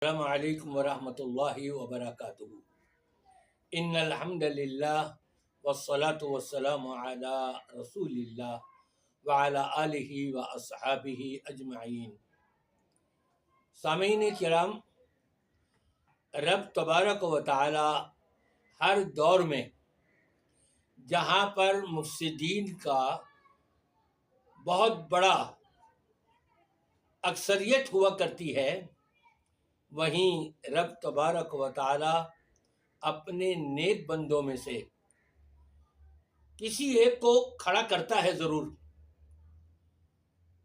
السلام علیکم ورحمۃ اللہ وبرکاتہ۔ ان الحمد للہ والصلاة والسلام علی رسول اللہ وعلی آلہ واصحابہ اجمعین۔ سامعین کرام، رب تبارک و تعالی ہر دور میں جہاں پر مفسدین کا بہت بڑا اکثریت ہوا کرتی ہے، وہیں رب تبارک و تعالی اپنے نیک بندوں میں سے کسی ایک کو کھڑا کرتا ہے ضرور،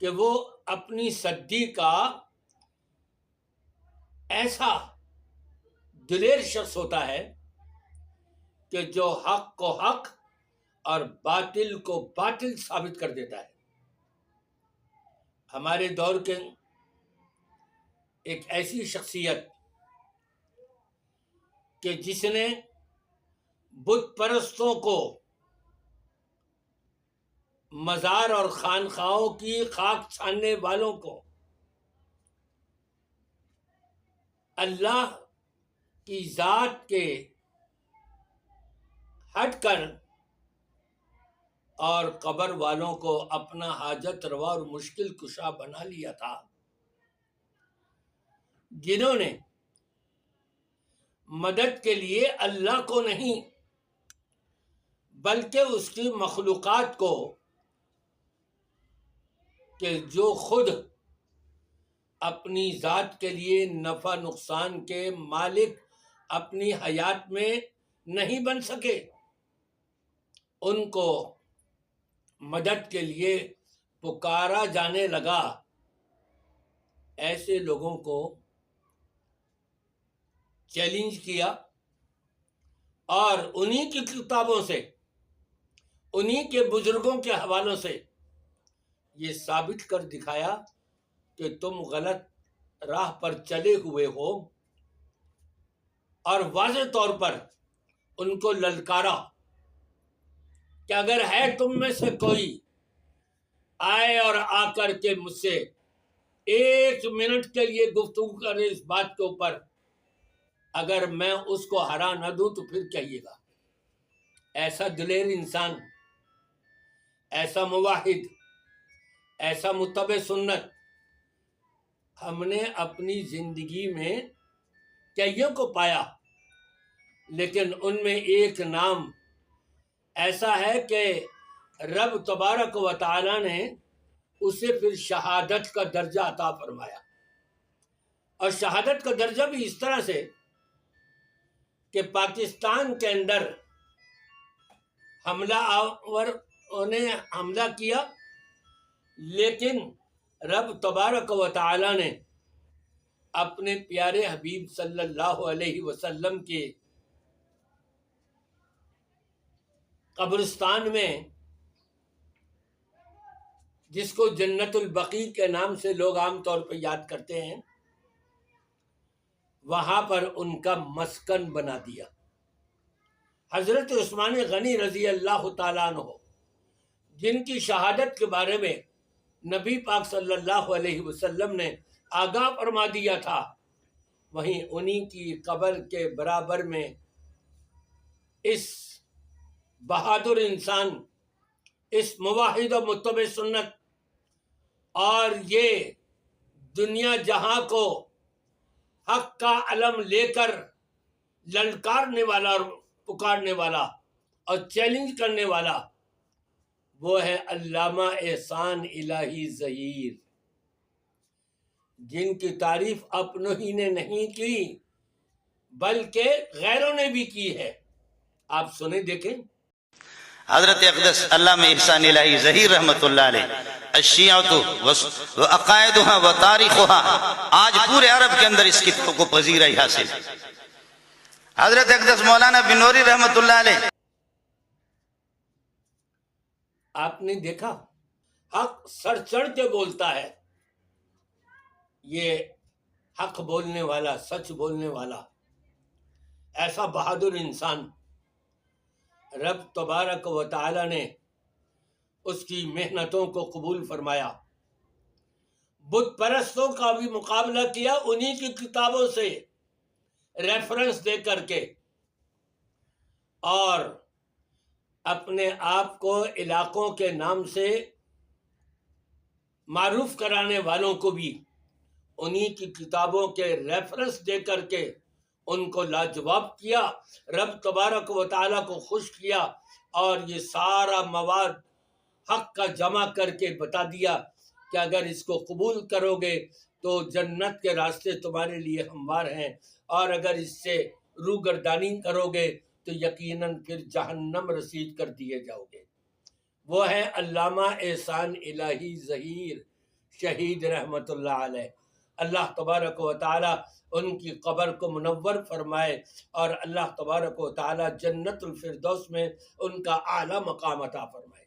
کہ وہ اپنی صدی کا ایسا دلیر شخص ہوتا ہے کہ جو حق کو حق اور باطل کو باطل ثابت کر دیتا ہے۔ ہمارے دور کے ایک ایسی شخصیت کہ جس نے بت پرستوں کو مزار اور خانقاہوں کی خاک چھاننے والوں کو اللہ کی ذات کے ہٹ کر اور قبر والوں کو اپنا حاجت روا اور مشکل کشا بنا لیا تھا، جنہوں نے مدد کے لیے اللہ کو نہیں بلکہ اس کی مخلوقات کو، کہ جو خود اپنی ذات کے لیے نفع نقصان کے مالک اپنی حیات میں نہیں بن سکے، ان کو مدد کے لیے پکارا جانے لگا۔ ایسے لوگوں کو چیلنج کیا اور انہی کی کتابوں سے، انہی کے بزرگوں کے حوالوں سے یہ ثابت کر دکھایا کہ تم غلط راہ پر چلے ہوئے ہو، اور واضح طور پر ان کو للکارا کہ اگر ہے تم میں سے کوئی آئے اور آ کر کے مجھ سے 1 منٹ کے لیے گفتگو کرے اس بات کے اوپر، اگر میں اس کو ہرا نہ دوں تو پھر کہیے گا۔ ایسا دلیر انسان، ایسا موحد، ایسا متبع سنت ہم نے اپنی زندگی میں کئیوں کو پایا، لیکن ان میں ایک نام ایسا ہے کہ رب تبارک و تعالی نے اسے پھر شہادت کا درجہ عطا فرمایا، اور شہادت کا درجہ بھی اس طرح سے کہ پاکستان کے اندر حملہ آوروں نے حملہ کیا، لیکن رب تبارک و تعالی نے اپنے پیارے حبیب صلی اللہ علیہ وسلم کے قبرستان میں، جس کو جنت البقیع کے نام سے لوگ عام طور پہ یاد کرتے ہیں، وہاں پر ان کا مسکن بنا دیا۔ حضرت عثمان غنی رضی اللہ تعالیٰ عنہ، جن کی شہادت کے بارے میں نبی پاک صلی اللہ علیہ وسلم نے آگاہ فرما دیا تھا، وہیں انہی کی قبر کے برابر میں اس بہادر انسان، اس موحد و متبع سنت اور یہ دنیا جہاں کو حق کا علم لے کر للکارنے والا اور پکارنے والا اور چیلنج کرنے والا، وہ ہے علامہ احسان الہی ظہیر، جن کی تعریف اپنوں ہی نے نہیں کی بلکہ غیروں نے بھی کی ہے۔ آپ سنیں، دیکھیں۔ حضرت اقدس علامہ احسان الہی ظہیر رحمت اللہ علیہ، الشیعۃ وعقائدها وتاریخها، آج پورے عرب کے اندر اس کتاب کو پذیرائی حاصل۔ حضرت اقدس مولانا بنوری رحمت اللہ علیہ، آپ نے دیکھا، حق سر چڑھ کے بولتا ہے، یہ حق بولنے والا، سچ بولنے والا، ایسا بہادر انسان رب تبارک و تعالی نے اس کی محنتوں کو قبول فرمایا۔ بت پرستوں کا بھی مقابلہ کیا انہی کی کتابوں سے ریفرنس دے کر کے، اور اپنے آپ کو علاقوں کے نام سے معروف کرانے والوں کو بھی انہی کی کتابوں کے ریفرنس دے کر کے ان کو لاجواب کیا، رب تبارک و تعالیٰ کو خوش کیا، اور یہ سارا مواد حق کا جمع کر کے بتا دیا کہ اگر اس کو قبول کرو گے تو جنت کے راستے تمہارے لیے ہموار ہیں، اور اگر اس سے روگردانی کرو گے تو یقیناً پھر جہنم رسید کر دیے جاؤ گے۔ وہ ہے علامہ احسان الہی ظہیر شہید رحمت اللہ علیہ۔ اللہ تبارک و تعالی ان کی قبر کو منور فرمائے، اور اللہ تبارک و تعالی جنت الفردوس میں ان کا اعلیٰ مقام عطا فرمائے۔